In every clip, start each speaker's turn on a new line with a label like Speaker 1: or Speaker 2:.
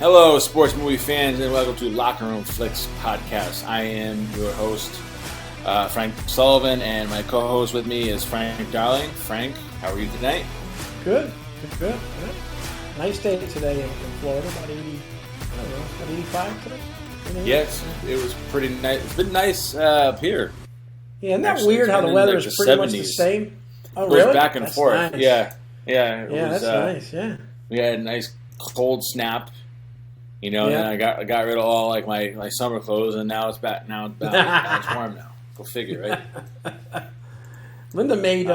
Speaker 1: Hello, sports movie fans, and welcome to Locker Room Flicks podcast. I am your host, Frank Sullivan, and my co-host with me is Frank Darling. Frank, how are you tonight?
Speaker 2: Good. Nice day today in Florida, about 85 today.
Speaker 1: Yes, it was pretty nice. It's been nice up here.
Speaker 2: Yeah, isn't that weird how the weather is pretty much the same? Oh, really?
Speaker 1: It goes back and forth.
Speaker 2: Nice.
Speaker 1: Yeah.
Speaker 2: That's nice. Yeah.
Speaker 1: We had a nice cold snap. You know, and I got rid of all like my summer clothes, and now it's back. Now it's warm now. Go figure, right?
Speaker 2: Linda made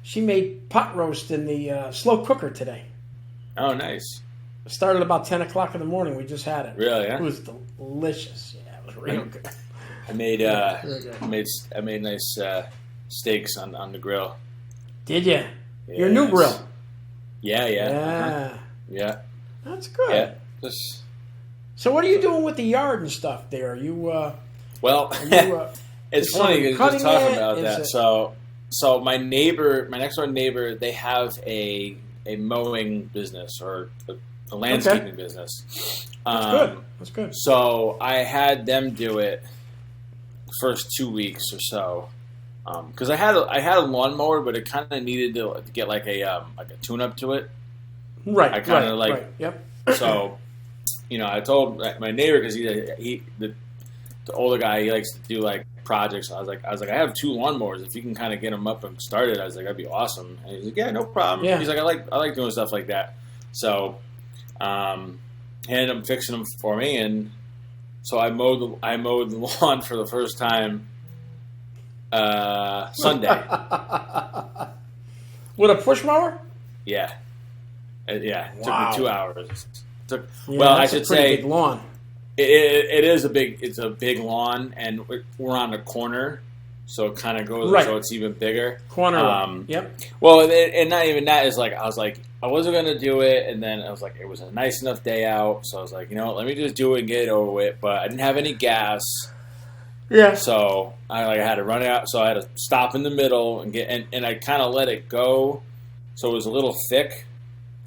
Speaker 2: she made pot roast in the slow cooker today.
Speaker 1: Oh, nice.
Speaker 2: It started about 10 o'clock in the morning. We just had it.
Speaker 1: Really? Yeah?
Speaker 2: It was delicious. Yeah, it was real good.
Speaker 1: I made nice steaks on the grill.
Speaker 2: Did you? Yeah, your new grill?
Speaker 1: Yeah.
Speaker 2: Uh-huh.
Speaker 1: Yeah.
Speaker 2: That's good.
Speaker 1: Yeah.
Speaker 2: So what are you doing with the yard and stuff there?
Speaker 1: It's funny because just talking about that. So my next door neighbor, they have a mowing business or a landscaping business.
Speaker 2: That's good.
Speaker 1: So I had them do it the first 2 weeks or so. Because I had a lawnmower, but it kind of needed to get like a tune-up to it.
Speaker 2: Right.
Speaker 1: I kind of
Speaker 2: right. Yep.
Speaker 1: So, you know, I told my neighbor because the older guy, he likes to do like projects. I was like, I have 2 lawnmowers. If you can kind of get them up and started, I was like, that'd be awesome. And he's like, yeah, no problem.
Speaker 2: Yeah.
Speaker 1: He's like, I like doing stuff like that. So, had him fixing them for me, and so I mowed the lawn for the first time Sunday.
Speaker 2: With a push mower?
Speaker 1: Yeah. Yeah. It
Speaker 2: Wow.
Speaker 1: took me 2 hours.
Speaker 2: I should say big lawn.
Speaker 1: It's a big lawn, and we're on a corner, so it kind of goes so it's even bigger.
Speaker 2: Corner. Yep.
Speaker 1: Well, and not even that is like I was like I wasn't gonna do it, and then I was like it was a nice enough day out, so I was like, you know what, let me just do it and get it over with. But I didn't have any gas.
Speaker 2: Yeah.
Speaker 1: So I had to run out, so I had to stop in the middle and I kind of let it go, so it was a little thick.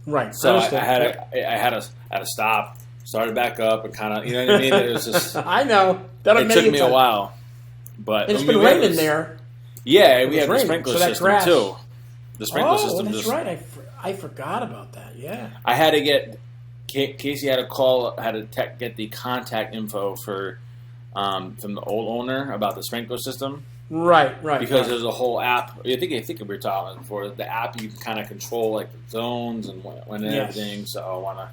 Speaker 2: Right.
Speaker 1: So I had to stop, started back up, and kind of, you know what I mean. It was just.
Speaker 2: I know.
Speaker 1: It took me a while, but
Speaker 2: and it's been raining there.
Speaker 1: Yeah, we have the sprinkler system too. The sprinkler system.
Speaker 2: That's right. I forgot about that. Yeah.
Speaker 1: I had to get Casey had to get the contact info from the old owner about the sprinkler system.
Speaker 2: Right.
Speaker 1: Because there's a whole app. I think we were talking before. The app you can kind of control like the zones and when and everything. So I want to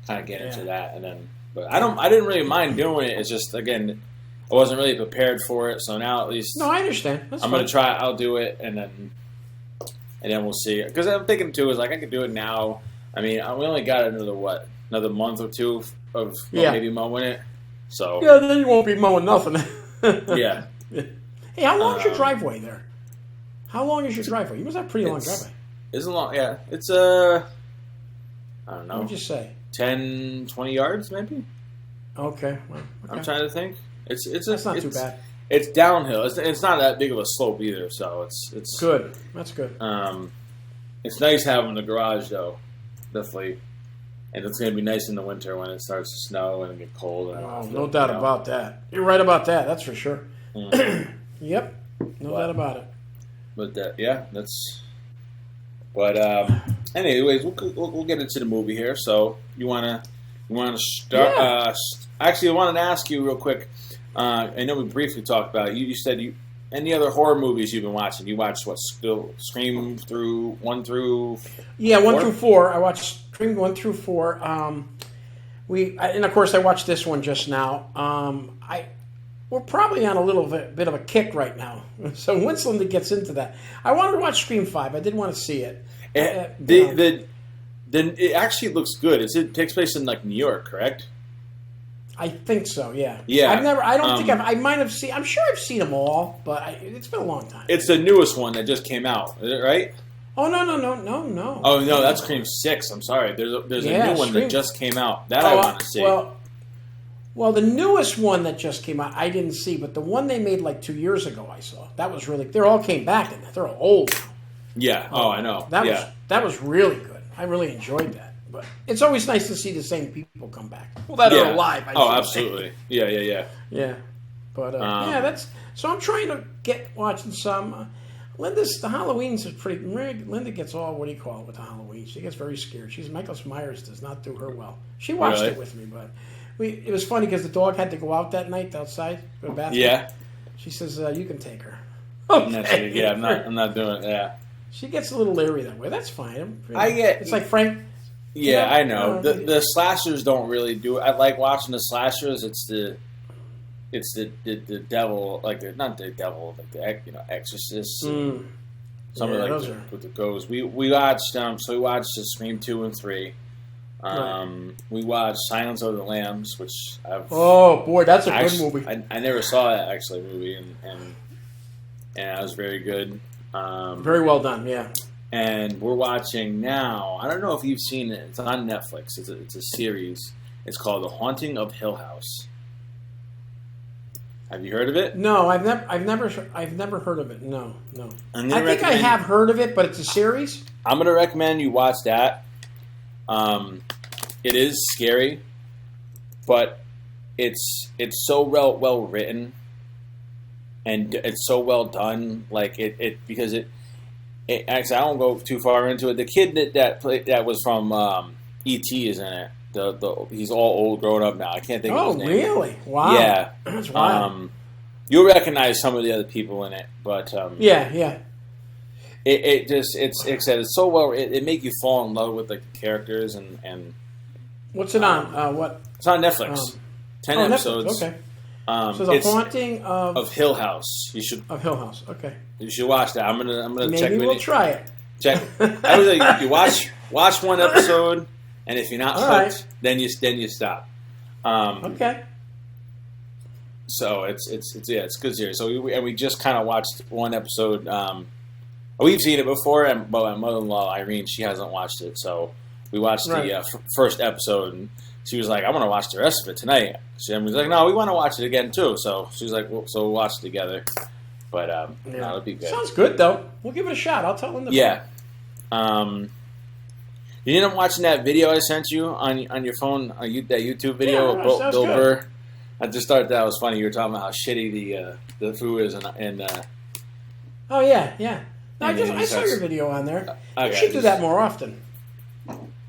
Speaker 1: kind of get into that, and then. But I didn't really mind doing it. It's just again, I wasn't really prepared for it. So now at least.
Speaker 2: No, I understand.
Speaker 1: I'm gonna try. I'll do it, and then we'll see. Because I'm thinking too is like I could do it now. I mean, we only got another month or two of maybe mowing it. So
Speaker 2: yeah, then you won't be mowing nothing.
Speaker 1: Yeah.
Speaker 2: Hey, how long is your driveway there? How long is your driveway? You must have a pretty long driveway.
Speaker 1: It's long, yeah. It's I don't know.
Speaker 2: What would you say?
Speaker 1: 10, 20 yards, maybe.
Speaker 2: Okay. Well,
Speaker 1: I'm trying to think.
Speaker 2: That's not too bad.
Speaker 1: It's downhill. It's not that big of a slope either, so it's
Speaker 2: good. That's good.
Speaker 1: It's nice having the garage though, definitely. And it's going to be nice in the winter when it starts to snow and get cold.
Speaker 2: No doubt about that. You're right about that. That's for sure. Yep. No doubt about it.
Speaker 1: But that's. But anyways, we'll get into the movie here. So you wanna start?
Speaker 2: Yeah.
Speaker 1: Actually, I wanted to ask you real quick. I know we briefly talked about it. You said any other horror movies you've been watching? You watched what? Scream through 1 through.
Speaker 2: Yeah, 1 through 4. I watched Scream 1 through 4. And of course I watched this one just now. We're probably on a little bit of a kick right now. So once Linda gets into that, I wanted to watch Scream 5. I did want to see it.
Speaker 1: Then it actually looks good. It takes place in like New York, correct?
Speaker 2: I think so. Yeah.
Speaker 1: Yeah.
Speaker 2: I might have seen. I'm sure I've seen them all, but it's been a long time.
Speaker 1: It's the newest one that just came out, is it right?
Speaker 2: Oh no.
Speaker 1: Oh no, that's Scream 6. I'm sorry. There's a new one that just came out that I want to see.
Speaker 2: Well, the newest one that just came out, I didn't see, but the one they made like 2 years ago, I saw. That was really. They all came back, and they're all old now.
Speaker 1: Yeah. I know.
Speaker 2: That was really good. I really enjoyed that. But it's always nice to see the same people come back. Well, that are alive.
Speaker 1: Absolutely. Yeah.
Speaker 2: Yeah. But that's so. I'm trying to get watching some. The Halloween's is pretty. Linda gets all what do you call it with the Halloween? She gets very scared. Michael Myers does not do her well. She watched it with me, but it was funny because the dog had to go out that night outside to the bathroom.
Speaker 1: Yeah.
Speaker 2: She says you can take her.
Speaker 1: Okay. Yeah, I'm not doing it. Yeah.
Speaker 2: She gets a little leery that way. That's fine.
Speaker 1: It's
Speaker 2: like Frank.
Speaker 1: Yeah, I know. The slashers don't really do it. I like watching the slashers. It's the devil, like not the devil, like the Exorcist. Some of like with the ghosts. We watched we watched the Scream 2 and 3. We watched Silence of the Lambs, which
Speaker 2: oh boy, that's a good movie.
Speaker 1: I never saw that actually movie, and it was very good.
Speaker 2: Very well done, yeah.
Speaker 1: And we're watching now. I don't know if you've seen it. It's on Netflix. It's a series. It's called The Haunting of Hill House. Have you heard of it?
Speaker 2: No, I've never heard of it. No. I think I have heard of it, but it's a series.
Speaker 1: I'm going to recommend you watch that. It is scary, but it's so well written, and it's so well done. Like because actually, I won't go too far into it. The kid that was from E.T. is in it. He's all old, grown up now. I can't think of his name. Oh,
Speaker 2: really? Wow.
Speaker 1: Yeah.
Speaker 2: That's wild.
Speaker 1: You'll recognize some of the other people in it, but
Speaker 2: yeah.
Speaker 1: It's so well. It make you fall in love with the characters and.
Speaker 2: What's it on? What?
Speaker 1: It's on Netflix. 10 episodes.
Speaker 2: Netflix. Okay. So the haunting
Speaker 1: of Hill House. You should
Speaker 2: Hill House. Okay.
Speaker 1: You should watch that. I'm gonna check.
Speaker 2: Maybe we'll try it.
Speaker 1: Check. I was like, you watch one episode, and if you're not hooked, then you stop.
Speaker 2: Okay.
Speaker 1: So it's good series. So we just kind of watched one episode. We've seen it before, but my mother-in-law Irene, she hasn't watched it. So we watched the first episode, and she was like, "I want to watch the rest of it tonight." She was like, "No, we want to watch it again too." So she was like, "So we'll watch it together." But no, it'll be good.
Speaker 2: Sounds good though. We'll give it a shot. I'll tell them.
Speaker 1: Yeah. You ended up watching that video I sent you on your phone, that YouTube video of Bill Burr. I just thought that was funny. You were talking about how shitty the food is, and
Speaker 2: oh yeah. No, I saw your video on there. You should do that more often.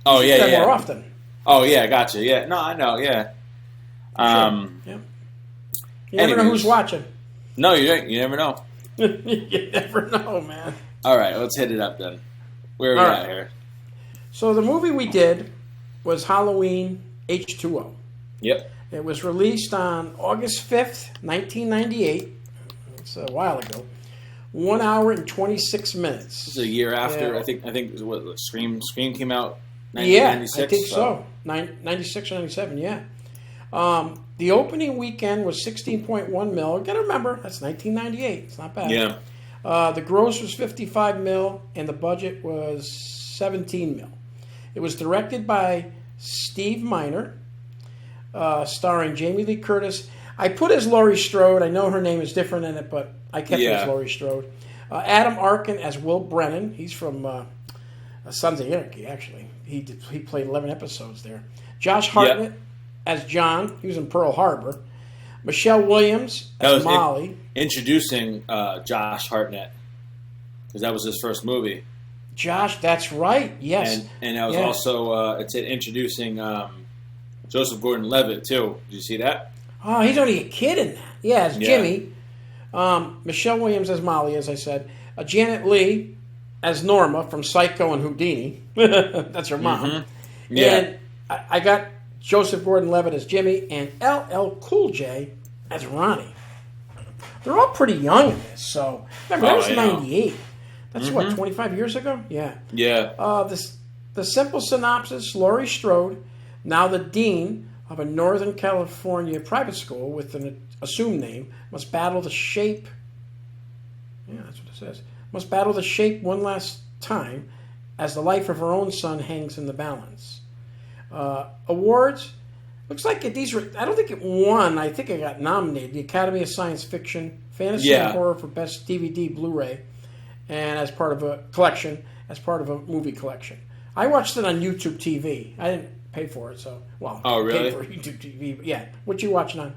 Speaker 1: Oh yeah.
Speaker 2: More often.
Speaker 1: Oh yeah, gotcha. Yeah, no, I know. Yeah.
Speaker 2: Sure. Yeah. You never know who's watching.
Speaker 1: No, you never know.
Speaker 2: You never know, man.
Speaker 1: All right, let's hit it up then. Where are we at here?
Speaker 2: So the movie we did was Halloween H20.
Speaker 1: Yep.
Speaker 2: It was released on August 5th, 1998. It's a while ago. 1 hour and 26 minutes.
Speaker 1: This is a year after. I think what Scream came out. 1996,
Speaker 2: yeah, I think so. 96 or 97. Yeah. The opening weekend was 16.1 mil. You got to remember that's 1998. It's not bad.
Speaker 1: Yeah.
Speaker 2: The gross was 55 mil, and the budget was 17 mil. It was directed by Steve Miner, starring Jamie Lee Curtis. I put as Laurie Strode. I know her name is different in it, but I kept it as Laurie Strode. Adam Arkin as Will Brennan. He's from Sons of Anarchy, actually. He played 11 episodes there. Josh Hartnett as John. He was in Pearl Harbor. Michelle Williams as Molly.
Speaker 1: Introducing Josh Hartnett, because that was his first movie.
Speaker 2: Josh, that's right. Yes.
Speaker 1: And that was also it's introducing Joseph Gordon-Levitt too. Did you see that?
Speaker 2: Oh, he's only a kid in that. Yeah, as Jimmy. Michelle Williams as Molly, as I said. Janet Leigh as Norma from Psycho and Houdini. That's her mom.
Speaker 1: Mm-hmm. Yeah.
Speaker 2: And I got Joseph Gordon-Levitt as Jimmy and LL Cool J as Ronnie. They're all pretty young in this. So remember, that was 98. That's what, 25 years ago? Yeah.
Speaker 1: Yeah.
Speaker 2: The simple synopsis: Laurie Strode, now the dean of a Northern California private school with an assumed name, must battle the shape. Yeah, that's what it says. Must battle the shape one last time, as the life of her own son hangs in the balance. Awards. Looks like these were. I don't think it won. I think it got nominated. The Academy of Science Fiction, Fantasy and Horror for Best DVD Blu-ray, and as part of a collection, as part of a movie collection. I watched it on YouTube TV. I didn't pay for it, so
Speaker 1: Oh, really?
Speaker 2: Paid for YouTube TV. But yeah. What you watching on?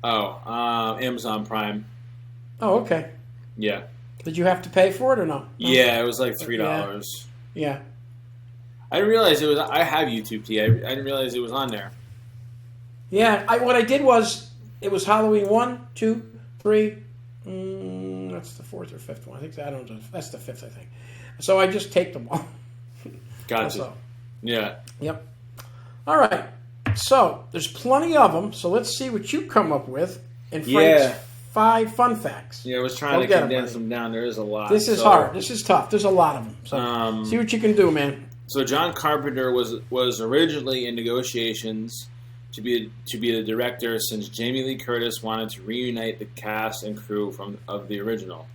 Speaker 1: Oh, Amazon Prime.
Speaker 2: Oh, okay.
Speaker 1: Yeah.
Speaker 2: Did you have to pay for it or no?
Speaker 1: Yeah, it was like $3.
Speaker 2: Yeah.
Speaker 1: I didn't realize it was. I have YouTube TV. I didn't realize it was on there.
Speaker 2: Yeah. What I did was it was Halloween 1, 2, 3. That's the fourth or fifth one. I think I don't know. That's the fifth, I think. So I just taped them all.
Speaker 1: Gotcha. Yeah.
Speaker 2: Yep. All right. So there's plenty of them. So let's see what you come up with in Frank's 5 fun facts.
Speaker 1: Yeah, I was trying to condense them down. There is a lot.
Speaker 2: This is hard. This is tough. There's a lot of them. So see what you can do, man.
Speaker 1: So John Carpenter was originally in negotiations to be the director, since Jamie Lee Curtis wanted to reunite the cast and crew of the original.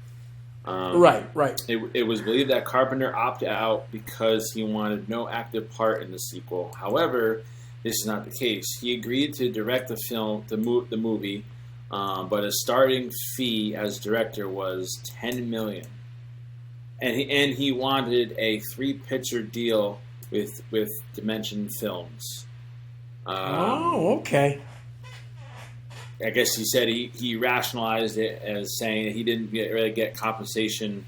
Speaker 2: Right.
Speaker 1: It was believed that Carpenter opted out because he wanted no active part in the sequel. However, this is not the case. He agreed to direct the movie, but his starting fee as director was $10 million, and he wanted a 3-picture deal with Dimension Films.
Speaker 2: Okay.
Speaker 1: I guess he said he rationalized it as saying that he didn't really get compensation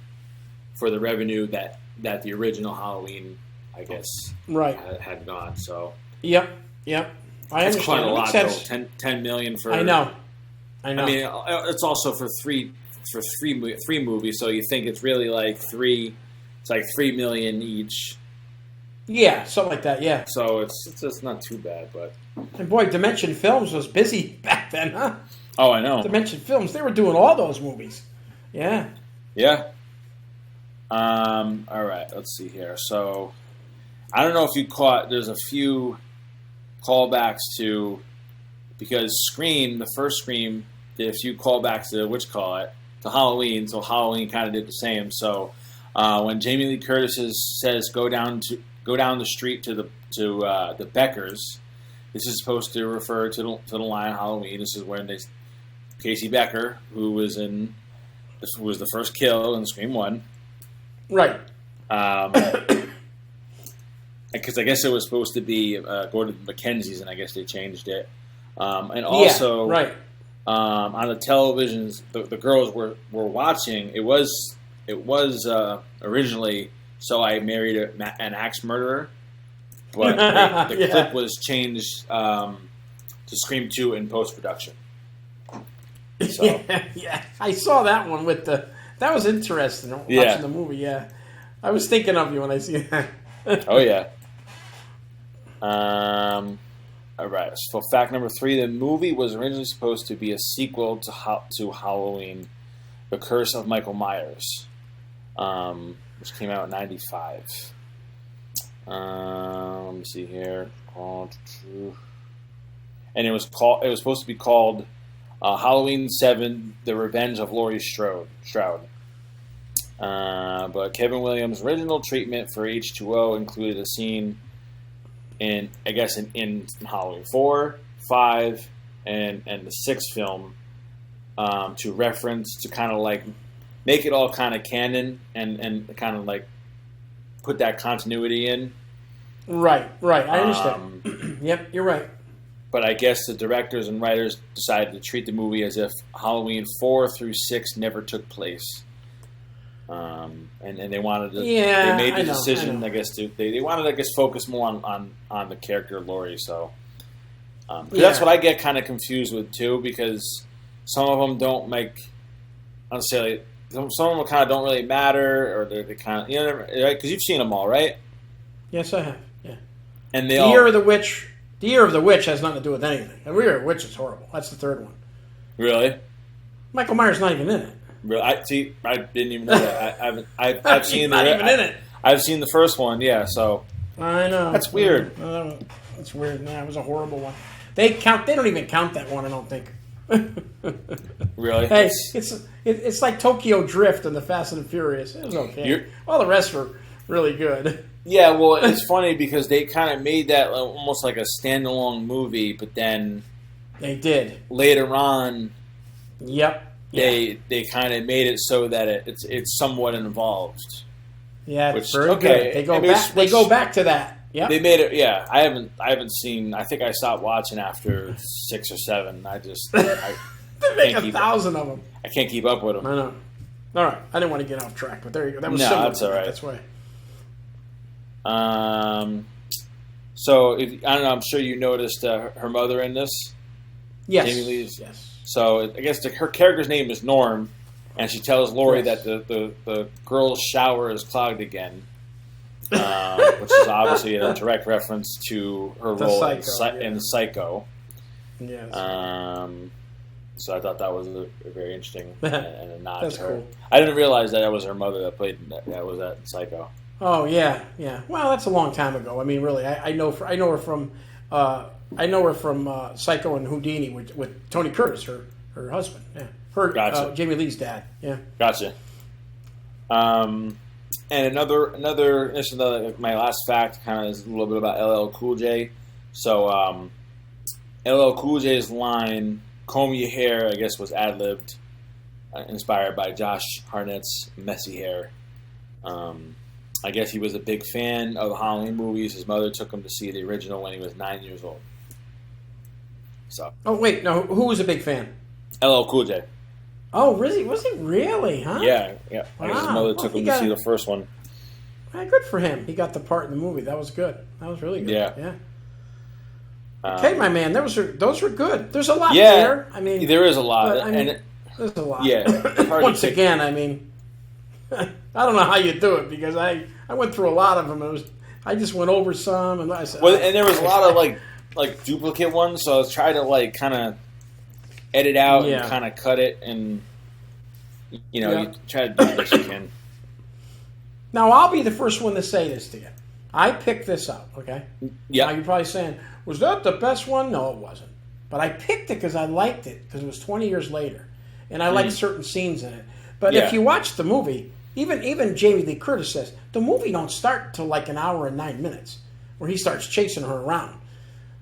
Speaker 1: for the revenue that the original Halloween, I guess, had gone. So
Speaker 2: Yep. I understand.
Speaker 1: Quite a lot, though. $10 million for.
Speaker 2: I know.
Speaker 1: I mean, it's also for three movies, so you think it's really like three. It's like $3 million each.
Speaker 2: Yeah, something like that. Yeah.
Speaker 1: So it's just not too bad, but.
Speaker 2: And boy, Dimension Films was busy back then, huh?
Speaker 1: Oh, I know.
Speaker 2: Dimension Films, they were doing all those movies. Yeah.
Speaker 1: Yeah. All right, let's see here. So, I don't know if you caught. There's a few callbacks to, because Scream, the first Scream, did a few callbacks to to Halloween. So Halloween kind of did the same. So when Jamie Lee Curtis says go down the street to the Beckers, this is supposed to refer to the line Halloween. This is when Casey Becker, who was the first kill in Scream 1.
Speaker 2: Right.
Speaker 1: Because I guess it was supposed to be go to Mackenzie's, and I guess they changed it. And also, on the televisions the girls were watching, it was originally So I Married an Axe Murderer, but the clip was changed to Scream 2 in post-production. So.
Speaker 2: Yeah, I saw that one with that was interesting, watching the movie, yeah. I was thinking of you when I see that.
Speaker 1: Oh, yeah. All right. So fact number 3: the movie was originally supposed to be a sequel to Halloween, The Curse of Michael Myers, which came out in '95. Let me see here. And it was supposed to be called Halloween 7: The Revenge of Laurie Strode. But Kevin Williams' original treatment for H20 included a scene in Halloween 4, 5, and the 6th film to reference, to kind of like make it all kind of canon and kind of like put that continuity in. Right. I understand.
Speaker 2: Yep, you're right.
Speaker 1: But I guess the directors and writers decided to treat the movie as if Halloween 4 through 6 never took place. And they wanted to. Yeah, they made the decision. I guess they wanted to focus more on the character of Laurie. So that's what I get kind of confused with too, because some of them don't make. Honestly, some of them kind of don't really matter, or they kind of right, because you've seen them all, right?
Speaker 2: Yes, I have. Yeah.
Speaker 1: And
Speaker 2: the Year of the Witch. The Year of the Witch has nothing to do with anything. The Year of the Witch is horrible. That's the third one.
Speaker 1: Really?
Speaker 2: Michael Myers not even in it.
Speaker 1: Really? I didn't even know that. I've seen
Speaker 2: not even in it.
Speaker 1: I've seen the first one. Yeah, so
Speaker 2: I know
Speaker 1: that's weird.
Speaker 2: That's weird. Nah, it was a horrible one. They don't even count that one. I don't think.
Speaker 1: Really?
Speaker 2: Hey, it's like Tokyo Drift and the Fast and the Furious. It was okay. All the rest were really good.
Speaker 1: Yeah, well, it's funny because they kind of made that almost like a standalone movie, but then
Speaker 2: they did
Speaker 1: later on.
Speaker 2: Yep.
Speaker 1: They kind of made it so that it's somewhat involved.
Speaker 2: Yeah, it's very good. They go back. They go back to that. Yeah,
Speaker 1: they made it. Yeah, I haven't seen. I think I stopped watching after 6 or 7. I just
Speaker 2: they make 1,000 of them.
Speaker 1: I can't keep up with them.
Speaker 2: I know. All right, I didn't want to get off track, but there you go. That was
Speaker 1: that's all right.
Speaker 2: That's why.
Speaker 1: So I don't know. I'm sure you noticed her mother in this.
Speaker 2: Yes.
Speaker 1: Jamie Lee's.
Speaker 2: Yes.
Speaker 1: So I guess her character's name is Norm, and she tells Lori that the girl's shower is clogged again, which is obviously a direct reference to her role in Psycho.
Speaker 2: Yes.
Speaker 1: So I thought that was a very interesting and a nod
Speaker 2: That's
Speaker 1: to her.
Speaker 2: cool.
Speaker 1: I didn't realize that was her mother that played that was at Psycho.
Speaker 2: Oh yeah. Well, that's a long time ago. I mean, really, I know her from Psycho and Houdini with Tony Curtis, her husband. Yeah,
Speaker 1: Gotcha.
Speaker 2: Jamie Lee's dad. Yeah.
Speaker 1: Gotcha. And another my last fact kind of is a little bit about LL Cool J. So LL Cool J's line "Comb your hair," I guess, was ad-libbed, inspired by Josh Hartnett's messy hair. I guess he was a big fan of the Halloween movies. His mother took him to see the original when he was 9 years old. So.
Speaker 2: Oh wait, no. Who was a big fan?
Speaker 1: LL Cool J.
Speaker 2: Oh, really? Was he really? Huh?
Speaker 1: Yeah.
Speaker 2: Wow.
Speaker 1: I guess his mother took him to see the first one.
Speaker 2: Good for him. He got the part in the movie. That was good. That was really good.
Speaker 1: Yeah.
Speaker 2: Okay, my man. Those were good. There's a lot there. I mean,
Speaker 1: there is a lot.
Speaker 2: There's a lot.
Speaker 1: Yeah.
Speaker 2: Once again, I mean, I don't know how you do it because I went through a lot of them. I just went over some and I said.
Speaker 1: Well, and there was a lot of like duplicate ones, so I was trying to kind of edit out and kind of cut it, and you try to do the best you can.
Speaker 2: Now I'll be the first one to say this to you. I picked this up, okay?
Speaker 1: Yeah.
Speaker 2: Now you're probably saying, was that the best one? No, it wasn't. But I picked it because I liked it because it was 20 years later, and I liked certain scenes in it. But if you watch the movie, even Jamie Lee Curtis says the movie don't start till like an hour and 9 minutes, where he starts chasing her around.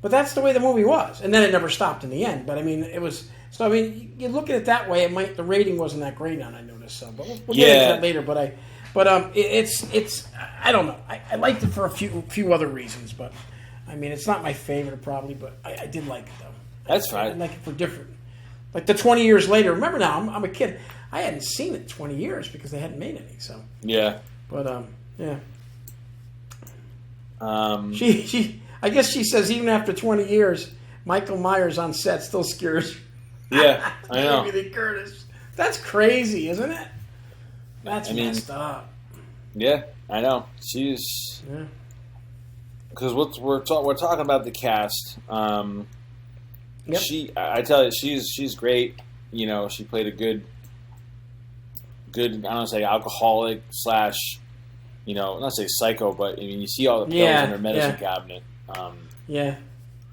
Speaker 2: But that's the way the movie was, and then it never stopped in the end. But I mean, it was. So I mean, you look at it that way. The rating wasn't that great on. I noticed so, but we'll get into that later. But it's I don't know. I liked it for a few other reasons, but I mean, it's not my favorite probably, but I did like it though.
Speaker 1: That's fine.
Speaker 2: I like it for different. Like the 20 years later. Remember now, I'm a kid. I hadn't seen it in 20 years because they hadn't made any. So
Speaker 1: yeah.
Speaker 2: But yeah. She I guess she says even after 20 years, Michael Myers on set still scares.
Speaker 1: Yeah, I know.
Speaker 2: Jamie Lee Curtis. That's crazy, isn't it? That's messed up.
Speaker 1: Yeah, I know. She's because we're talking about the cast. I tell you, she's great. You know, she played a good. I don't say alcoholic / not say psycho, but I mean you see all the pills in her medicine cabinet. I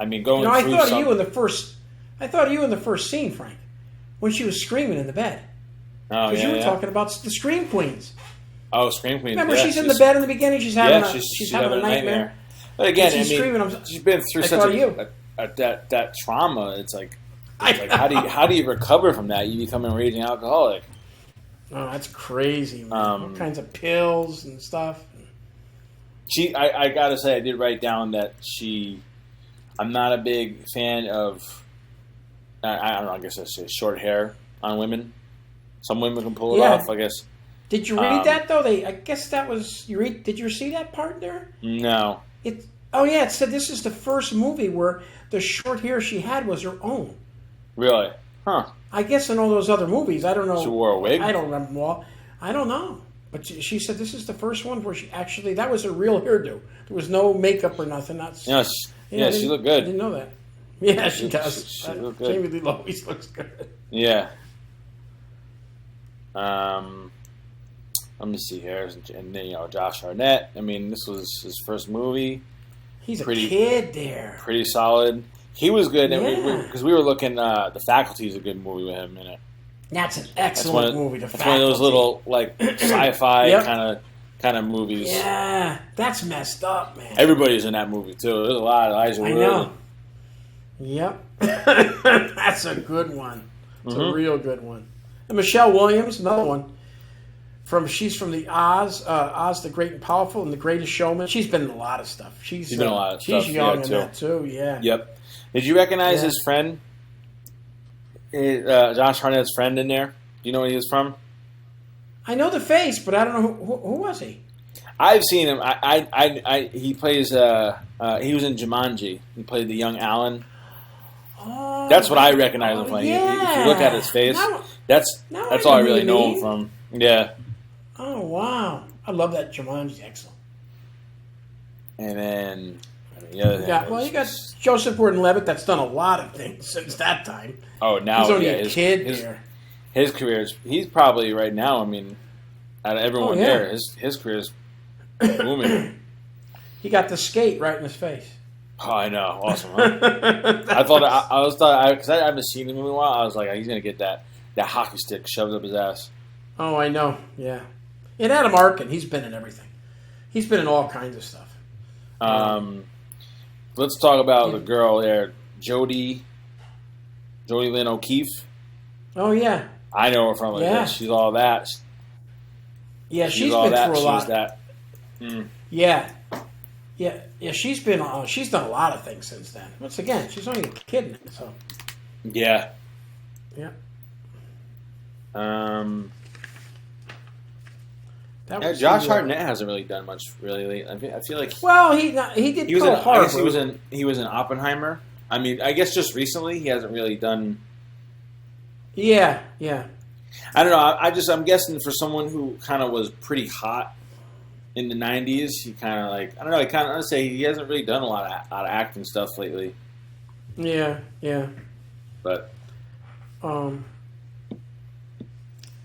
Speaker 1: mean going.
Speaker 2: I thought of you in the first. I thought of you in the first scene, Frank, when she was screaming in the bed.
Speaker 1: Oh,
Speaker 2: because you were talking about the Scream Queens.
Speaker 1: Oh, Scream Queens.
Speaker 2: Remember, she's in the bed in the beginning. She's having a nightmare.
Speaker 1: But again,
Speaker 2: she's screaming.
Speaker 1: She's been through such that trauma. It's like how do you recover from that? You become a raging alcoholic.
Speaker 2: Oh, that's crazy, man. All kinds of pills and stuff.
Speaker 1: I gotta say, I did write down that I'm not a big fan of. I don't know. I guess I say short hair on women. Some women can pull it off. I guess. Did
Speaker 2: you read that though? I guess that was you read. Did you see that part there?
Speaker 1: No.
Speaker 2: It said this is the first movie where the short hair she had was her own.
Speaker 1: Really? Huh.
Speaker 2: I guess in all those other movies, I don't know.
Speaker 1: She wore a wig?
Speaker 2: I don't remember them all. I don't know. But she said this is the first one where she actually, that was a real hairdo. There was no makeup or nothing.
Speaker 1: She looked good.
Speaker 2: I didn't know that. Yeah, she does.
Speaker 1: She looked good.
Speaker 2: Jamie Lee always looks good.
Speaker 1: Yeah. Let me see here. And then, Josh Hartnett. I mean, this was his first movie.
Speaker 2: He's a kid there.
Speaker 1: Pretty solid. He was good. Because we were looking, The Faculty is a good movie with him in it.
Speaker 2: That's an excellent movie.
Speaker 1: That's one of those little, sci-fi kind of movies.
Speaker 2: Yeah. That's messed up, man.
Speaker 1: Everybody's in that movie, too. There's a lot of Elijah Wood.
Speaker 2: I know. Yep. That's a good one. It's a real good one. And Michelle Williams, another one. She's from the Oz the Great and Powerful and The Greatest Showman. She's been in a lot of stuff. She's
Speaker 1: been in a lot of stuff.
Speaker 2: She's young in that too. Yeah.
Speaker 1: Yep. Did you recognize his friend? Josh Hartnett's friend in there. Do you know where he was from?
Speaker 2: I know the face, but I don't know who was he.
Speaker 1: I've seen him. He plays. He was in Jumanji. He played the young Alan.
Speaker 2: Oh,
Speaker 1: that's what I recognize him from.
Speaker 2: Yeah.
Speaker 1: If you look at his face, that's all I really know him from. Yeah.
Speaker 2: Oh wow! I love that Jumanji's excellent.
Speaker 1: And then the other thing.
Speaker 2: You got Joseph Gordon-Levitt. That's done a lot of things since that time.
Speaker 1: Oh, now
Speaker 2: he's only a kid there.
Speaker 1: His career he's probably right now. I mean, out of everyone there, his career is booming.
Speaker 2: He got the skate right in his face.
Speaker 1: Oh, I know, awesome. Huh? Because I haven't seen him in a while. I was like, he's gonna get that hockey stick shoved up his ass.
Speaker 2: Oh, I know. Yeah, and Adam Arkin, he's been in everything. He's been in all kinds of stuff.
Speaker 1: Let's talk about the girl there, Jodie Lynn O'Keefe.
Speaker 2: Oh yeah,
Speaker 1: I know her from this. She's all that.
Speaker 2: Yeah, she's been through a lot.
Speaker 1: She's that.
Speaker 2: Yeah. She's been. She's done a lot of things since then. Once again, she's only a kid now, so.
Speaker 1: Yeah.
Speaker 2: Yeah.
Speaker 1: Josh Hartnett hasn't really done much really. I feel like.
Speaker 2: Well, he did. He was in. I guess
Speaker 1: he was in Oppenheimer. I mean, I guess just recently he hasn't really done.
Speaker 2: Yeah.
Speaker 1: I don't know. I'm guessing for someone who kind of was pretty hot in the '90s, he kind of like I don't know. I'd say he hasn't really done a lot of acting stuff lately.
Speaker 2: Yeah.
Speaker 1: But.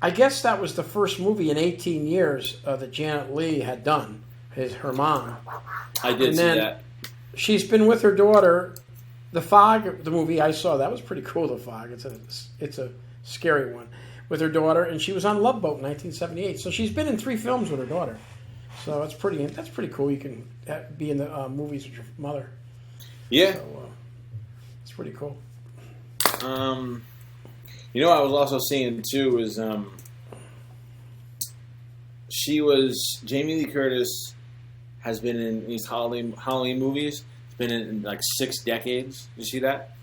Speaker 2: I guess that was the first movie in 18 years that Janet Leigh had done. Her mom.
Speaker 1: I did see that.
Speaker 2: She's been with her daughter. The Fog, the movie I saw, that was pretty cool. The Fog, it's a scary one with her daughter, and she was on Love Boat in 1978. So she's been in 3 films with her daughter. So that's pretty cool. You can be in the movies with your mother.
Speaker 1: Yeah,
Speaker 2: so, it's pretty cool.
Speaker 1: You know, what I was also seeing too is Jamie Lee Curtis has been in these Halloween movies. It's been in like 6 decades. Did you see that?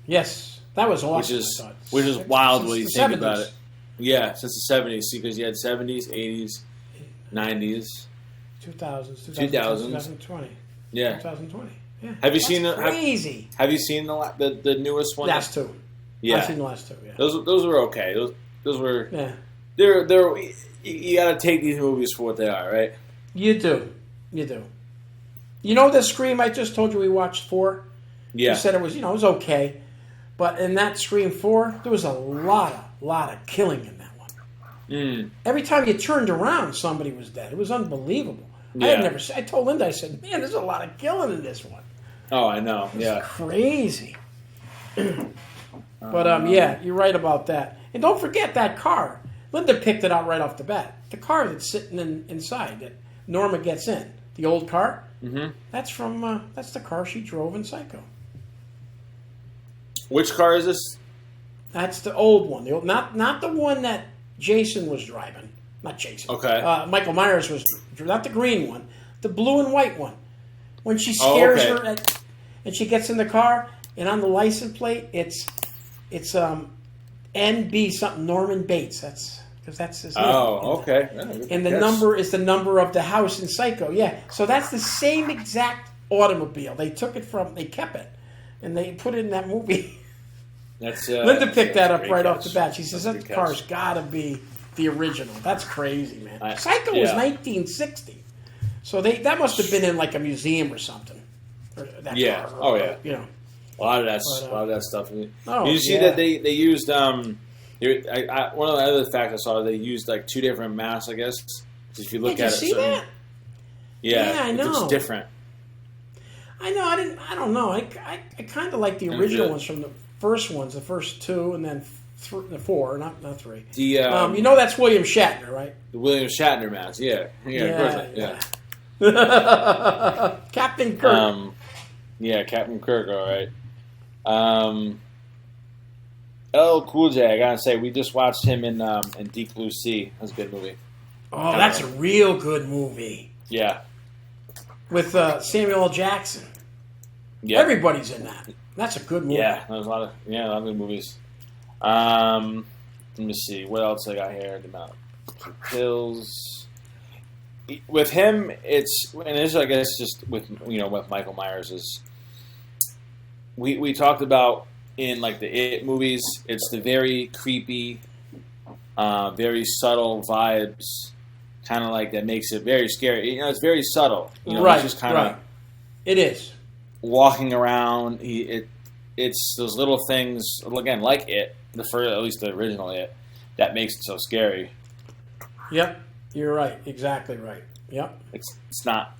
Speaker 2: Yes, that was awesome.
Speaker 1: Which is wild when you think about it. Yeah, since the 70s. See, because you had 70s, 80s, 90s,
Speaker 2: 2000s, 2020.
Speaker 1: Yeah,
Speaker 2: 2020. Yeah.
Speaker 1: Have you seen the
Speaker 2: crazy?
Speaker 1: Have you seen the newest one?
Speaker 2: Last 2.
Speaker 1: Yeah,
Speaker 2: I've seen the last 2. Yeah,
Speaker 1: those were okay. Those were.
Speaker 2: Yeah.
Speaker 1: They're you got to take these movies for what they are, right?
Speaker 2: You do. You know the Scream I just told you we watched 4?
Speaker 1: Yeah.
Speaker 2: You said it was was okay, but in that Scream 4 there was a lot of killing in that one. Every time you turned around, somebody was dead. It was unbelievable.
Speaker 1: Yeah.
Speaker 2: I told Linda, I said, man, there's a lot of killing in this one.
Speaker 1: Oh, I know.
Speaker 2: It's crazy. But yeah, you're right about that. And don't forget that car. Linda picked it out right off the bat. The car that's sitting inside that Norma gets in, the old car. Mm-hmm. That's the car she drove in Psycho.
Speaker 1: Which car is this?
Speaker 2: That's the old one. Not the one that Jason was driving. Not Jason.
Speaker 1: Okay.
Speaker 2: Michael Myers was not the green one. The blue and white one. When she scares her and she gets in the car and on the license plate it's NB something Norman Bates. That's his name.
Speaker 1: Oh, okay.
Speaker 2: And the number is the number of the house in Psycho. Yeah. So that's the same exact automobile. They kept it, and they put it in that movie. Linda picked that up right off the bat. She says that car's got to be the original. That's crazy, man. Psycho was 1960, so that must have been in like a museum or something. Or that car,
Speaker 1: oh yeah.
Speaker 2: You know.
Speaker 1: A lot of that stuff. You see that they used one of the other facts I saw, they used like 2 different masks, I guess. If you look at it,
Speaker 2: see that?
Speaker 1: Yeah,
Speaker 2: I know.
Speaker 1: It's different.
Speaker 2: I know. I don't know. I kind of like the original ones from the first ones, the first 2, and then 4, not 3. You know that's William Shatner, right?
Speaker 1: The William Shatner mask. Yeah, of course.
Speaker 2: Yeah. Captain Kirk.
Speaker 1: Yeah, Captain Kirk. All right. LL Cool J, I gotta say, we just watched him in Deep Blue Sea. That's a good movie.
Speaker 2: Oh, that's a real good movie.
Speaker 1: Yeah.
Speaker 2: With Samuel L. Jackson.
Speaker 1: Yeah.
Speaker 2: Everybody's in that. That's a good movie.
Speaker 1: Yeah, there's a lot of good movies. Let me see. What else I got here? Pills. With him, and this I guess just with Michael Myers is we talked about in like the It movies. It's the very creepy, very subtle vibes, kind of like that makes it very scary. It's very subtle.
Speaker 2: Right.
Speaker 1: It's just kind of.
Speaker 2: It is.
Speaker 1: Walking around, it's those little things again, like It, at least the original It, that makes it so scary.
Speaker 2: Yep, you're right, exactly right. Yep.
Speaker 1: It's not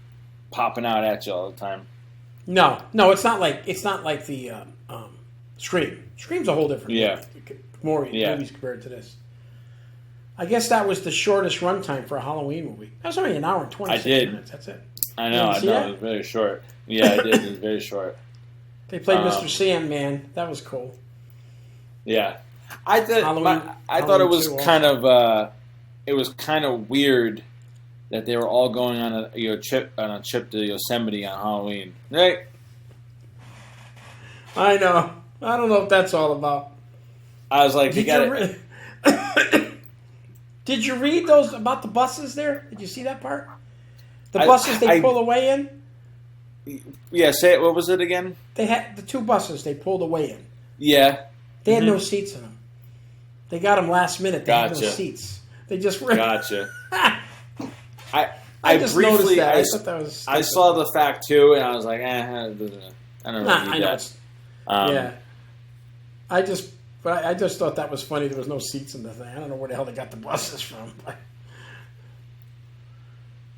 Speaker 1: popping out at you all the time.
Speaker 2: No, it's not like the Scream. Scream's a whole different movies compared to this. I guess that was the shortest runtime for a Halloween movie. That was only an hour and 26 minutes. That's it.
Speaker 1: I know. It was very short. Yeah, I did. It was very short.
Speaker 2: They played Mr. Sandman. That was cool.
Speaker 1: Yeah, I thought it was kind of weird that they were all going on a trip to Yosemite on Halloween, right?
Speaker 2: I know. I don't know what that's all about.
Speaker 1: I was like,
Speaker 2: Did you read those about the buses there? Did you see that part? The buses they pull away in?
Speaker 1: Yeah, say it. What was it again?
Speaker 2: They had the 2 buses they pulled away in.
Speaker 1: Yeah.
Speaker 2: They had no seats in them. They got them last minute. They had no seats. They just were.
Speaker 1: Gotcha.
Speaker 2: I just
Speaker 1: briefly
Speaker 2: noticed that. I thought that was stupid.
Speaker 1: I saw the fact too, and I was like, I don't know.
Speaker 2: I know. Yeah. I just thought that was funny. There was no seats in the thing. I don't know where the hell they got the buses from.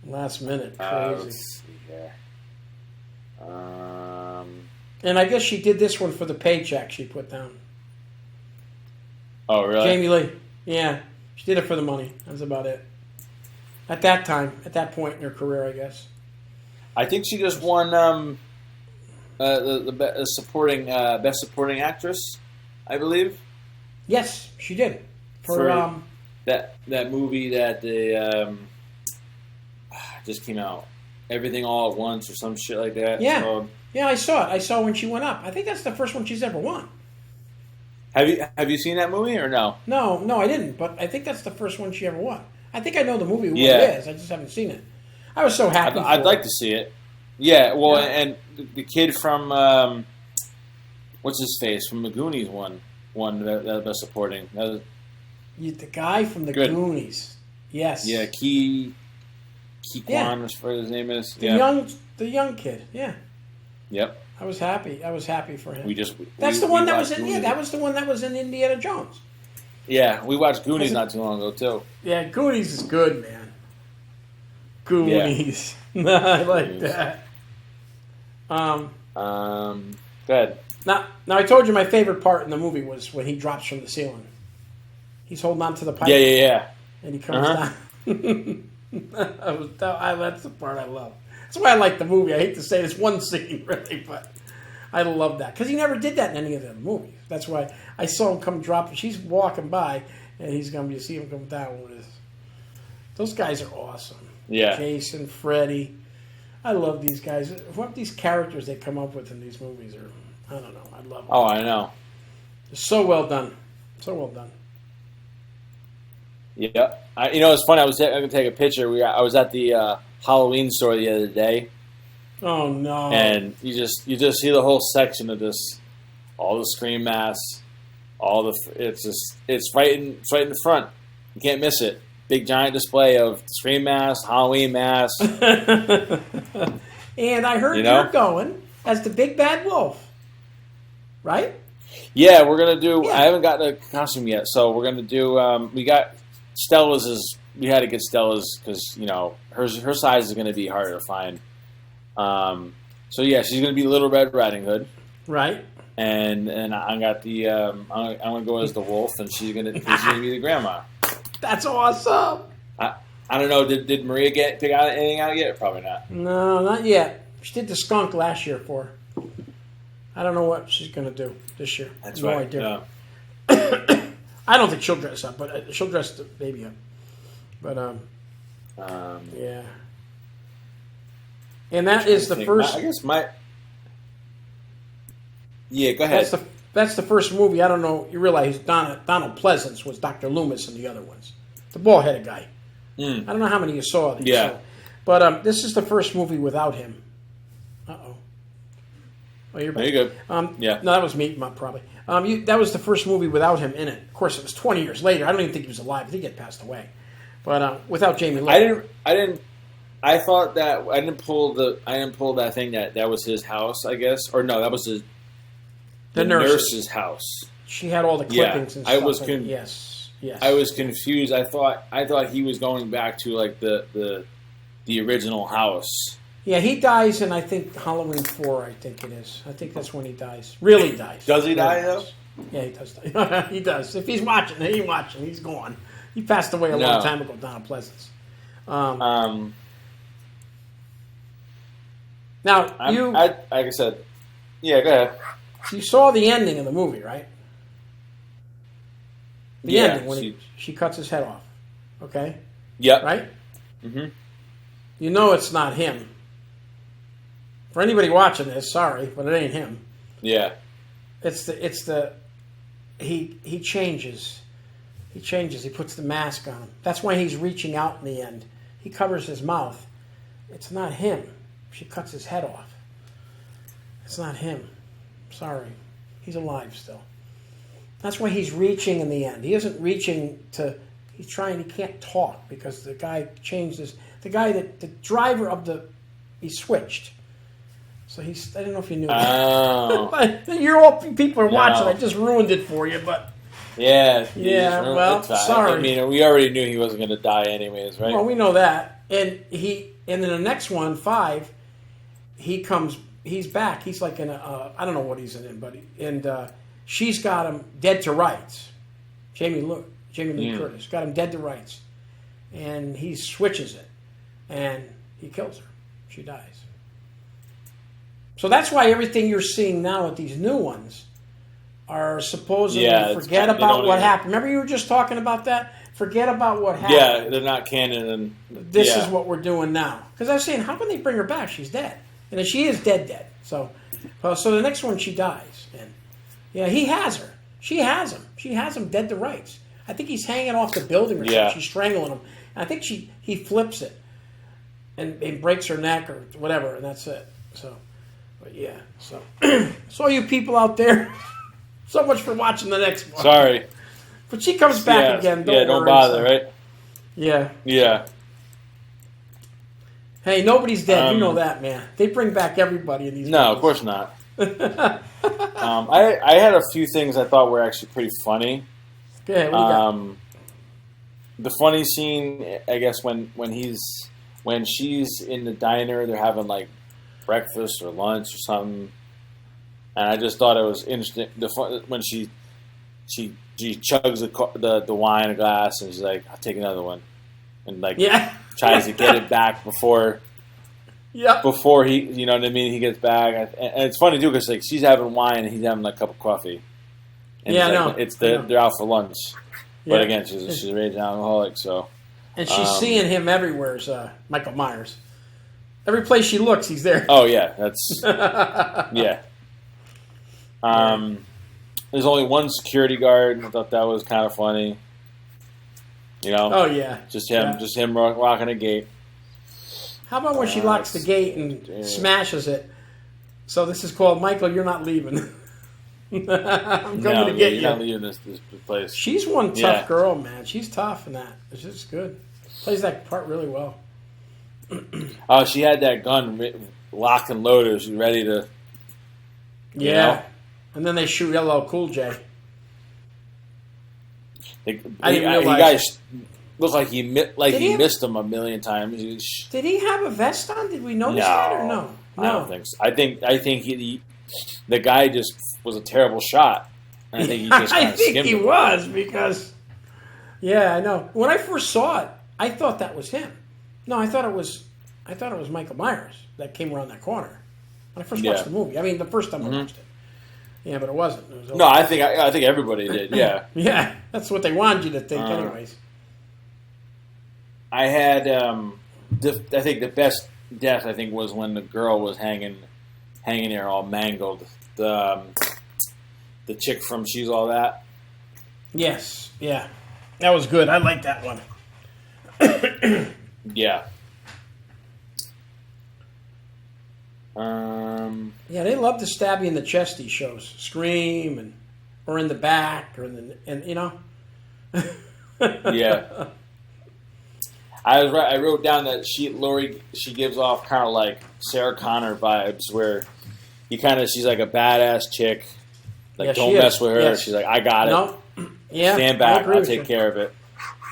Speaker 2: Last minute, crazy.
Speaker 1: Let's see here.
Speaker 2: And I guess she did this one for the paycheck she put down.
Speaker 1: Oh, really?
Speaker 2: Jamie Lee. Yeah. She did it for the money. That's about it. At that time, at that point in her career, I guess.
Speaker 1: I think she just won the best supporting actress, I believe.
Speaker 2: Yes, she did. For
Speaker 1: that movie that they just came out, Everything All at Once or some shit like that.
Speaker 2: Yeah, yeah, I saw it. I saw when she went up. I think that's the first one she's ever won.
Speaker 1: Have you seen that movie or no?
Speaker 2: No, I didn't. But I think that's the first one she ever won. I think I know the movie what it is. I just haven't seen it. I was so happy.
Speaker 1: I'd like to see it. Yeah, well, and the kid from what's his face from the Goonies won that best supporting. The
Speaker 2: guy from the Goonies. Yes.
Speaker 1: Yeah, Key Kwan, as far as his name is.
Speaker 2: The young kid. Yeah.
Speaker 1: Yep.
Speaker 2: I was happy for him.
Speaker 1: That's
Speaker 2: the one that was in. Yeah, that was the one that was in Indiana Jones.
Speaker 1: Yeah, we watched Goonies not too long ago too.
Speaker 2: Yeah, Goonies is good, man. Goonies. Yeah. I like that.
Speaker 1: Good.
Speaker 2: Now I told you my favorite part in the movie was when he drops from the ceiling. He's holding on to the pipe.
Speaker 1: Yeah.
Speaker 2: And he comes down. That's the part I love. That's why I like the movie. I hate to say it's one scene, really, but I love that. Because he never did that in any of the movies. That's why I saw him come drop. She's walking by, and you see him come down with his... Those guys are awesome.
Speaker 1: Yeah.
Speaker 2: Jason, Freddy. I love these guys. What these characters they come up with in these movies are... I don't know. I love them.
Speaker 1: Oh, I know.
Speaker 2: They're so well done. So well done.
Speaker 1: Yeah. It's funny. I was going to take a picture. I was at the Halloween store the other day.
Speaker 2: Oh no!
Speaker 1: And you just see the whole section of this, all the Scream masks, it's right in the front. You can't miss it. Big giant display of Scream masks, Halloween masks.
Speaker 2: And I heard you're going as the big bad wolf, right?
Speaker 1: Yeah, we're gonna do. Yeah. I haven't gotten a costume yet, so we're gonna do. We got Stella's. We had to get Stella's because her size is gonna be harder to find. So yeah, she's gonna be Little Red Riding Hood,
Speaker 2: right?
Speaker 1: And I got the. I'm gonna go as the wolf, and she's gonna be the grandma.
Speaker 2: That's awesome.
Speaker 1: I don't know. Did Maria pick out anything out yet? Probably not.
Speaker 2: No, not yet. She did the skunk last year for her. I don't know what she's gonna do this year.
Speaker 1: That's
Speaker 2: no
Speaker 1: right.
Speaker 2: idea. I don't think she'll dress up, but she'll dress the baby up. But Yeah. And that is the first.
Speaker 1: I guess Yeah, go ahead.
Speaker 2: That's the first movie. I don't know. You realize Donald Pleasance was Dr. Loomis in the other ones. The bald-headed guy. I don't know how many you saw.
Speaker 1: Yeah.
Speaker 2: So. But this is the first movie without him. Uh-oh. Oh, you're back.
Speaker 1: There you go.
Speaker 2: Yeah. No, that was me, probably. That was the first movie without him in it. Of course, it was 20 years later. I don't even think he was alive. I think he had passed away. But without Jamie Lee.
Speaker 1: I thought that I didn't pull that thing that was his house, I guess. Or no, that was the nurse's house.
Speaker 2: She had all the clippings and stuff. Yes.
Speaker 1: I was confused. I thought he was going back to like the original house.
Speaker 2: Yeah, he dies in, I think, Halloween 4, I think it is. I think that's when he dies. Really dies.
Speaker 1: Does he die, though?
Speaker 2: Yeah, he does die. He does. If he's watching, he ain't watching. He's gone. He passed away a long time ago, Donald Pleasance. Now,
Speaker 1: like I said, yeah, go ahead.
Speaker 2: You saw the ending of the movie, right? The ending, when she cuts his head off. Okay?
Speaker 1: Yep.
Speaker 2: Right? Mm-hmm. You know it's not him. For anybody watching this, sorry, but it ain't him.
Speaker 1: Yeah.
Speaker 2: He changes. He changes. He puts the mask on him. That's why he's reaching out in the end. He covers his mouth. It's not him. She cuts his head off. It's not him. Sorry. He's alive still. That's why he's reaching in the end. He isn't reaching to... He can't talk because the guy changed his... The driver of the... He switched. So I don't know if you knew that. You're all people are watching. I just ruined it for you, but...
Speaker 1: Yeah.
Speaker 2: Well, sorry.
Speaker 1: I mean, we already knew he wasn't going to die anyways, right?
Speaker 2: Well, we know that. And in the next one, 5, he's back. He's like in a... I don't know what he's in, but... And she's got him dead to rights. Jamie Lee Curtis got him dead to rights. And he switches it. And he kills her. She dies. So that's why everything you're seeing now with these new ones are supposedly forget about what happened. Remember you were just talking about that? Forget about what happened.
Speaker 1: Yeah, they're not canon. And
Speaker 2: this is what we're doing now. Because I was saying, how can they bring her back? She's dead. And she is dead. So the next one, she dies. And he has her. She has him. She has him dead to rights. I think he's hanging off the building or something. She's strangling him. And I think he flips it and breaks her neck or whatever, and that's it. So, but yeah. So you people out there, so much for watching the next one.
Speaker 1: Sorry.
Speaker 2: But she comes back again.
Speaker 1: Don't bother, right?
Speaker 2: Yeah.
Speaker 1: Yeah.
Speaker 2: Hey, nobody's dead. You know that, man. They bring back everybody in these movies.
Speaker 1: Of course not. I had a few things I thought were actually pretty funny.
Speaker 2: Go ahead, what do you got?
Speaker 1: The funny scene, I guess, when she's in the diner, they're having like breakfast or lunch or something, and I just thought it was interesting. When she chugs the wine in a glass and she's like, "I'll take another one," and tries to get it back before he, you know what I mean, he gets back. And it's funny too because like she's having wine and he's having like a cup of coffee. And they're out for lunch. But again, she's a raging alcoholic, so.
Speaker 2: And she's seeing him everywhere, Michael Myers. Every place she looks, he's there.
Speaker 1: Oh yeah, that's yeah. There's only one security guard. I thought that was kind of funny. You know?
Speaker 2: Oh yeah.
Speaker 1: Just him locking a gate.
Speaker 2: How about when she locks the gate and smashes it? So this is called Michael. You're not leaving. I'm coming to get you.
Speaker 1: You're not leaving this place.
Speaker 2: She's one tough girl, man. She's tough in that. It's just good. Plays that part really well.
Speaker 1: She had that gun locked and loaded. She's ready to.
Speaker 2: Yeah. You know? And then they shoot LL Cool J.
Speaker 1: I didn't realize. Looked like he missed him a million times.
Speaker 2: Did he have a vest on? Did we notice that or no?
Speaker 1: I don't think so. I think the guy just was a terrible shot. And I think he just kind of skimmed
Speaker 2: he was because. Yeah, I know. When I first saw it, I thought that was him. No, I thought it was Michael Myers that came around that corner when I first watched the movie. I mean, the first time I watched it. Yeah, but it wasn't. It was
Speaker 1: I think everybody did. Yeah.
Speaker 2: Yeah, that's what they wanted you to think, anyways.
Speaker 1: I had I think the best death was when the girl was hanging there all mangled. The chick from She's All That.
Speaker 2: Yes, yeah, that was good. I like that one.
Speaker 1: Yeah.
Speaker 2: Yeah, they love to stab you in the chest. These shows, Scream, or in the back, or
Speaker 1: Yeah. I wrote down that Lori gives off kind of like Sarah Connor vibes, where she's like a badass chick. Like, don't mess with her. Yes. She's like, I got it.
Speaker 2: No. Yeah.
Speaker 1: Stand back. I'll take care of it.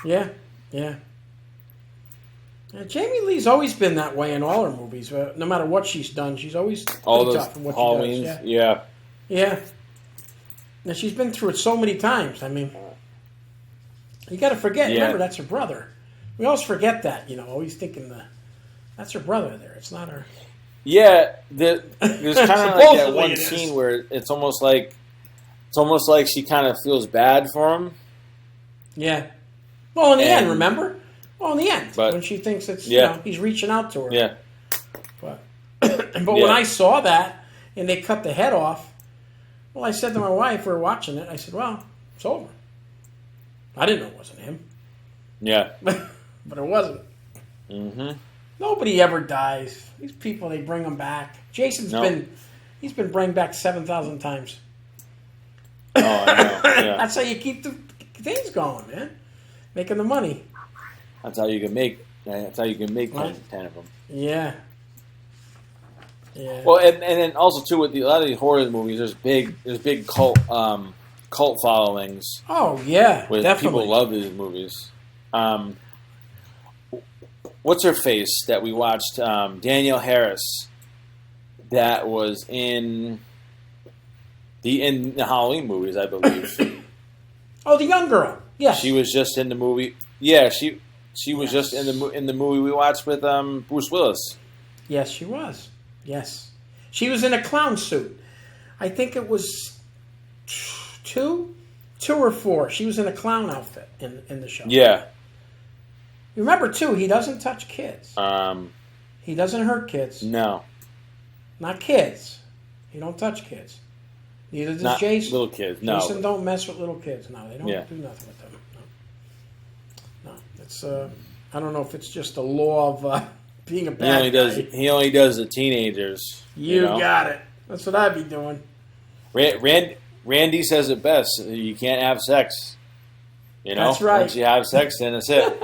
Speaker 2: Yeah. Yeah. Jamie Lee's always been that way in all her movies. No matter what she's done, she's always
Speaker 1: all those
Speaker 2: tough in what
Speaker 1: Halloweens.
Speaker 2: She does.
Speaker 1: Yeah.
Speaker 2: Yeah. Now, she's been through it so many times. I mean, you got to forget. Yeah. Remember, that's her brother. We always forget that. Always thinking that's her brother there. It's not her.
Speaker 1: Yeah. There's kind of like that one scene where it's almost like she kind of feels bad for him.
Speaker 2: Yeah. Well, in the end, remember? Well, in the end, when she thinks it's he's reaching out to her.
Speaker 1: Yeah.
Speaker 2: But when I saw that and they cut the head off, well, I said to my wife, we were watching it. I said, "Well, it's over." I didn't know it wasn't him.
Speaker 1: Yeah.
Speaker 2: But it wasn't.
Speaker 1: Mm-hmm.
Speaker 2: Nobody ever dies. These people, they bring them back. Jason's been brought back 7,000 times.
Speaker 1: Oh, I know. Yeah.
Speaker 2: That's how you keep the things going, man. Making the money.
Speaker 1: That's how you can make. That's how you can make 10 of them.
Speaker 2: Yeah. Yeah.
Speaker 1: Well, and then also too with a lot of these horror movies, there's big cult followings.
Speaker 2: Oh yeah, definitely.
Speaker 1: People love these movies. What's her face that we watched? Danielle Harris, that was in the Halloween movies, I believe.
Speaker 2: Oh, the young girl. Yes.
Speaker 1: She was just in the movie. Yeah, she was just in the movie we watched with Bruce Willis.
Speaker 2: Yes, she was. Yes, she was in a clown suit. I think it was two or four. She was in a clown outfit in the show.
Speaker 1: Yeah.
Speaker 2: Remember, too, he doesn't touch kids. He doesn't hurt kids.
Speaker 1: No.
Speaker 2: Not kids. He don't touch kids. Neither does Jason.
Speaker 1: Little kids, no.
Speaker 2: Jason don't mess with little kids. No, they don't do nothing with them. No. It's, I don't know if it's just a law of being a bad guy.
Speaker 1: He only does the teenagers.
Speaker 2: You got it. That's what I'd be doing.
Speaker 1: Randy says it best. You can't have sex.
Speaker 2: That's right.
Speaker 1: Once you have sex, then that's it.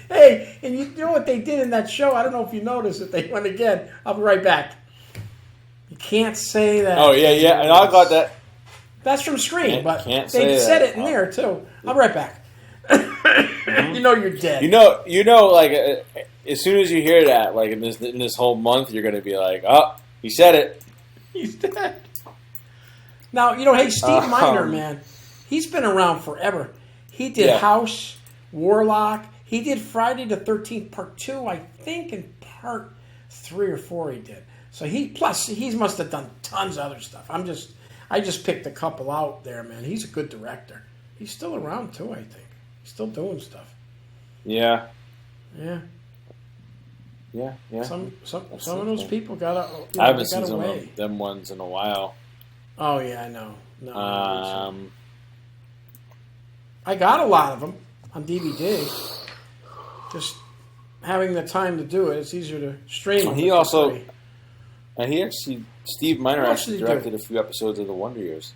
Speaker 2: Hey, and you know what they did in that show? I don't know if you noticed it. They went again. I'll be right back. You can't say that.
Speaker 1: Oh, yeah. And I got that.
Speaker 2: That's from Scream, but
Speaker 1: they
Speaker 2: said it in there, too. I'll be right back. You know you're dead.
Speaker 1: You know, like, as soon as you hear that, like, in this whole month, you're going to be like, oh, he said it.
Speaker 2: He's dead. Now, hey, Steve Miner, man, he's been around forever. He did House, Warlock. He did Friday the 13th Part 2, I think, and Part 3 or 4 he did. So he must have done tons of other stuff. I just picked a couple out there, man. He's a good director. He's still around too, I think. He's still doing stuff.
Speaker 1: Yeah.
Speaker 2: Yeah.
Speaker 1: Yeah.
Speaker 2: Some of those people got
Speaker 1: I haven't seen some of them ones in a while.
Speaker 2: Oh yeah, I know. No. I got a lot of them on DVD. Just having the time to do it, it's easier to stream.
Speaker 1: Steve Miner actually directed a few episodes of The Wonder Years.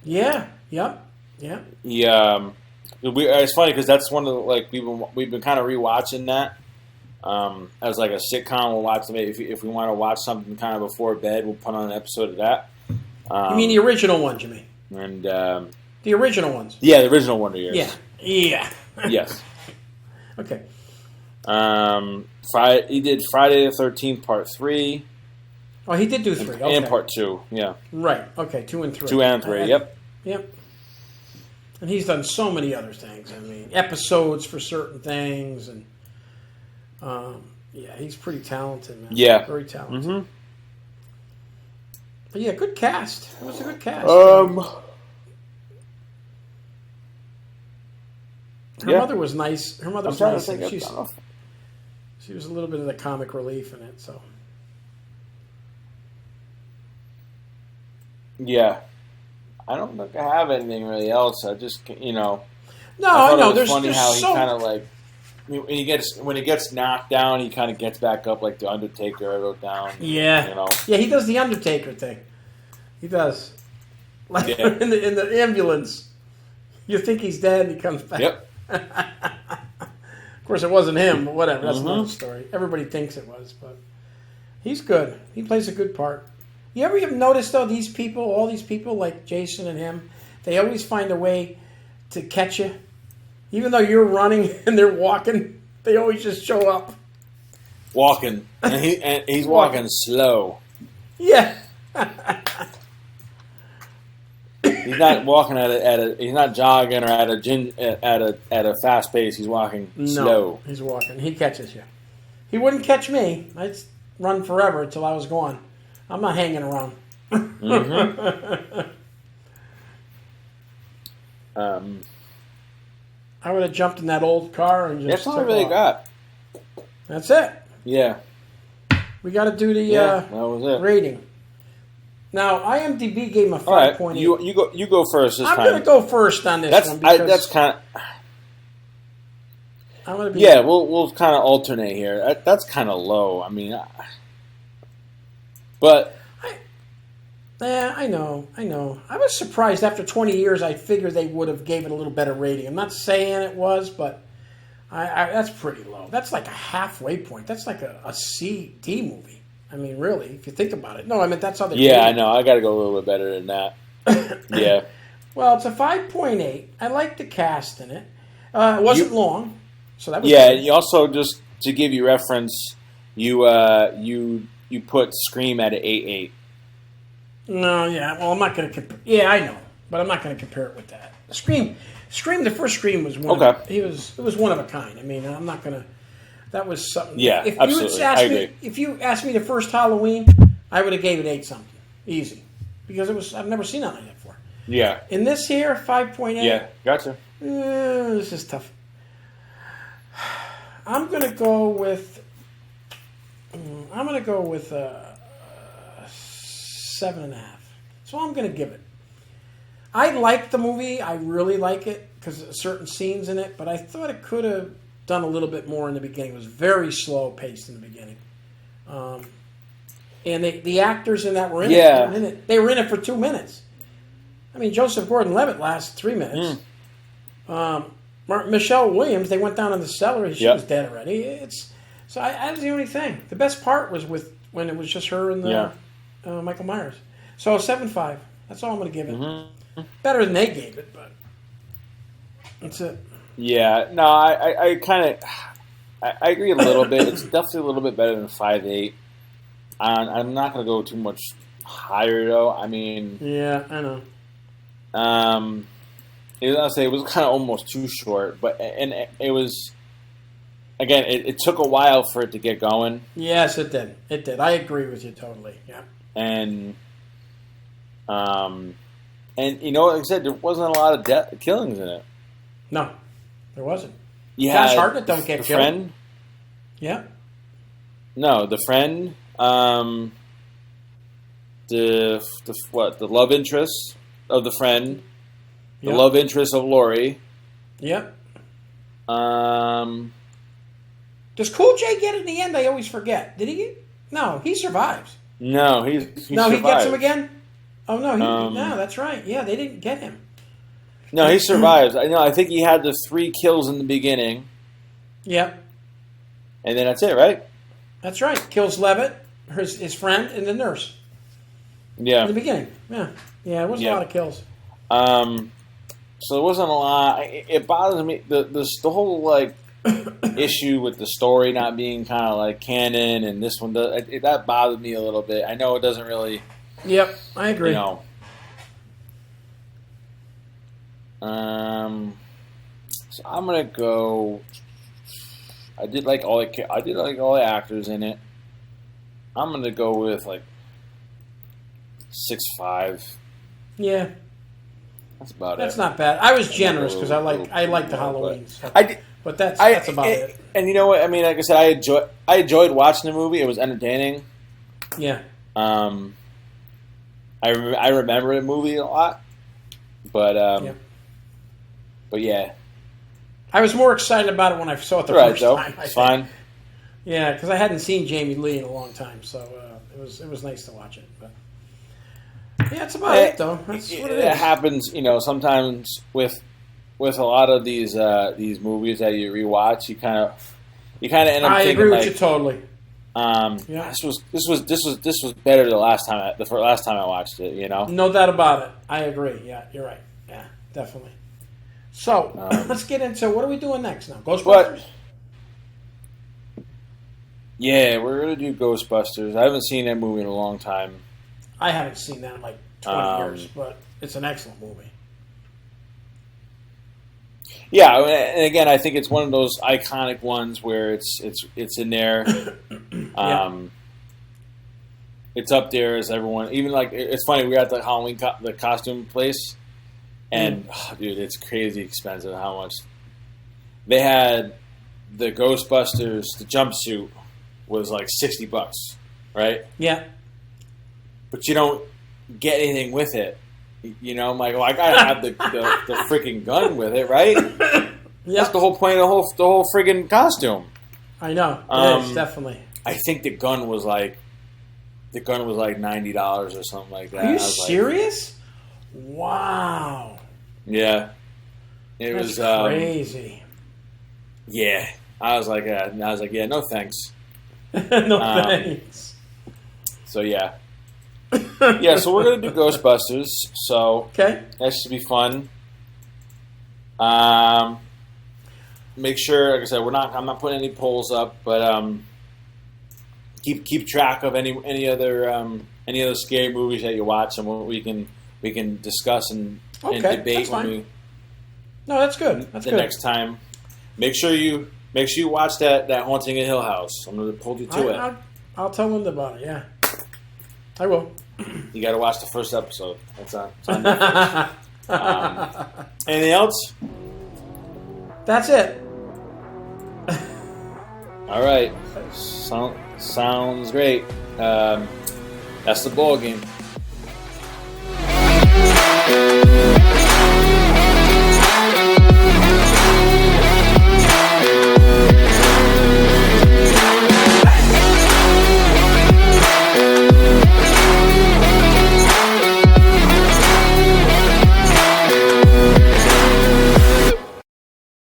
Speaker 2: Yeah. Yep. Yeah.
Speaker 1: He it's funny because that's one of the, we've been kind of rewatching that as like a sitcom. We'll watch them if we want to watch something kind of before bed. We'll put on an episode of that.
Speaker 2: You mean the original ones? You mean?
Speaker 1: And
Speaker 2: the original ones?
Speaker 1: Yeah, the original Wonder Years.
Speaker 2: Yeah.
Speaker 1: Yes.
Speaker 2: Okay.
Speaker 1: He did Friday the 13th Part 3.
Speaker 2: Oh, he did do 3. Okay.
Speaker 1: And Part 2. Yeah.
Speaker 2: Right. Okay. 2 and 3.
Speaker 1: 2 and 3. Yep.
Speaker 2: And he's done so many other things. I mean, episodes for certain things, and he's pretty talented, man.
Speaker 1: Yeah.
Speaker 2: Very talented. Mm-hmm. But yeah, good cast. It was a good cast. Her mother was nice. Her mother was nice. She was a little bit of the comic relief in it. So.
Speaker 1: Yeah, I don't think I have anything really else. I just
Speaker 2: No, I know.
Speaker 1: It was funny how he kind of like when he gets knocked down, he kind of gets back up like the Undertaker. I wrote down.
Speaker 2: Yeah, yeah, he does the Undertaker thing. He does, like in the ambulance. You think he's dead, and he comes back.
Speaker 1: Yep.
Speaker 2: Of course, it wasn't him, but whatever. That's another story. Everybody thinks it was, but he's good. He plays a good part. You ever noticed, though, all these people like Jason and him, they always find a way to catch you. Even though you're running and they're walking, they always just show up.
Speaker 1: Walking. And he's walking slow.
Speaker 2: Yeah.
Speaker 1: He's not walking he's not jogging or at a fast pace. He's walking slow.
Speaker 2: He's walking. He catches you. He wouldn't catch me. I'd run forever until I was gone. I'm not hanging around. I would have jumped in that old car and just.
Speaker 1: That's all I really got.
Speaker 2: That's it.
Speaker 1: Yeah.
Speaker 2: We got to do the
Speaker 1: that was it.
Speaker 2: rating. Now, IMDb gave him a 5.8.
Speaker 1: All right, you go first this time.
Speaker 2: I'm going to go first on this one.
Speaker 1: That's kind of.
Speaker 2: I'm going to be.
Speaker 1: Yeah, we'll kind of alternate here. That's kind of low. I mean, but.
Speaker 2: Yeah, I know. I was surprised after 20 years. I figured they would have gave it a little better rating. I'm not saying it was, but that's pretty low. That's like a halfway point. That's like a C, D movie. I mean, really, if you think about it. No, I mean, that's how they.
Speaker 1: Yeah, I know. I got to go a little bit better than that. Yeah.
Speaker 2: Well, it's a 5.8. I like the cast in it. It wasn't long, so that was.
Speaker 1: Yeah, good. You also, just to give you reference, you put Scream at an 8.8.
Speaker 2: No, yeah. Well, I'm not going to compare. Yeah, I know, but I'm not going to compare it with that. Scream. The first Scream was one. Okay. It was one of a kind. I mean, I'm not going to. That was something.
Speaker 1: Yeah, absolutely.
Speaker 2: If you asked me the first Halloween, I would have gave it 8 something, easy, because I've never seen that like that before.
Speaker 1: Yeah.
Speaker 2: In this here, 5.8.
Speaker 1: Yeah, gotcha.
Speaker 2: This is tough. I'm gonna go with. 7.5. So I'm gonna give it. I like the movie. I really like it because of certain scenes in it, but I thought it could have done a little bit more in the beginning. It was very slow paced in the beginning. And the actors in that were in it. They were in it for 2 minutes. I mean, Joseph Gordon-Levitt lasts 3 minutes. Michelle Williams, they went down in the cellar. She was dead already. That was the only thing. The best part was when it was just her and Michael Myers. So 7.5. That's all I'm going to give it. Mm-hmm. Better than they gave it, but that's it.
Speaker 1: Yeah, no, I kind of I agree a little bit. It's definitely a little bit better than 5.8. I'm not going to go too much higher though. I mean,
Speaker 2: yeah, I know.
Speaker 1: It was kind of almost too short, but it was. Again, it took a while for it to get going.
Speaker 2: Yes, it did. It did. I agree with you totally. Yeah.
Speaker 1: And you know, like I said, there wasn't a lot of killings in it.
Speaker 2: No, there wasn't.
Speaker 1: Yeah,
Speaker 2: Josh Hartnett don't get killed.
Speaker 1: Friend.
Speaker 2: Yeah.
Speaker 1: No, the friend. The love interest of the friend. The love interest of Laurie.
Speaker 2: Yep. Does Cool J get it in the end? I always forget. Did he get? No, he survives.
Speaker 1: No, he
Speaker 2: survives. He gets him again? Oh, no. No, that's right. Yeah, they didn't get him.
Speaker 1: No, he survives. I think he had the 3 kills in the beginning.
Speaker 2: Yep.
Speaker 1: And then that's it, right?
Speaker 2: That's right. Kills Levitt, his friend, and the nurse.
Speaker 1: Yeah.
Speaker 2: In the beginning. Yeah. Yeah, it was a lot of kills.
Speaker 1: So there wasn't a lot. It bothers me. The whole, like, issue with the story not being kind of like canon, and this one that bothered me a little bit. I know it doesn't really.
Speaker 2: Yep, I agree.
Speaker 1: You know. So I'm gonna go. I did like all the actors in it. I'm gonna go with like 6.5.
Speaker 2: Yeah.
Speaker 1: That's about
Speaker 2: That's
Speaker 1: it.
Speaker 2: not bad. I was generous because I like the Halloween stuff. But that's about it.
Speaker 1: And you know what? I mean, like I said, I enjoyed watching the movie. It was entertaining.
Speaker 2: Yeah.
Speaker 1: I remember the movie a lot, but but yeah.
Speaker 2: I was more excited about it when I saw it the first time.
Speaker 1: It's fine.
Speaker 2: Yeah, because I hadn't seen Jamie Lee in a long time, so it was nice to watch it. But yeah, that's about it, though. That's what it is.
Speaker 1: It happens, sometimes with a lot of these movies that you rewatch, you kind of end up. I
Speaker 2: agree with you totally.
Speaker 1: This was better the last time I watched it.
Speaker 2: No doubt about it. I agree. Yeah, you're right. Yeah, definitely. So let's get into what are we doing next now? Ghostbusters.
Speaker 1: Yeah, we're gonna do Ghostbusters. I haven't seen that movie in a long time.
Speaker 2: I haven't seen that in like 20 years, but it's an excellent movie.
Speaker 1: Yeah, and again, I think it's one of those iconic ones where it's in there. It's up there as everyone. Even like it's funny. We were at the Halloween the costume place, and dude, it's crazy expensive how much they had. The Ghostbusters, the jumpsuit was like $60, right?
Speaker 2: Yeah.
Speaker 1: But you don't get anything with it. I'm like, well, I gotta have the freaking gun with it, right?
Speaker 2: Yeah.
Speaker 1: That's the whole point of the whole freaking costume.
Speaker 2: I know. It is, definitely.
Speaker 1: I think the gun was like $90 or something like that.
Speaker 2: Are you serious? Wow.
Speaker 1: Yeah.
Speaker 2: That's crazy.
Speaker 1: Yeah. I was like, yeah, no thanks.
Speaker 2: No thanks.
Speaker 1: So yeah. Yeah, so we're gonna do Ghostbusters. So
Speaker 2: okay,
Speaker 1: that should be fun. Make sure, like I said, I'm not putting any polls up, but keep track of any other scary movies that you watch, and what we can discuss and debate when we.
Speaker 2: No, that's good. That's
Speaker 1: the
Speaker 2: good.
Speaker 1: Next time. Make sure you watch that Haunting in Hill House. I'm gonna pull you to it.
Speaker 2: I'll tell Linda about it. Yeah, I will.
Speaker 1: You got to watch the first episode. It's on Netflix. Anything else?
Speaker 2: That's it.
Speaker 1: All right. Sounds great. That's the ball game.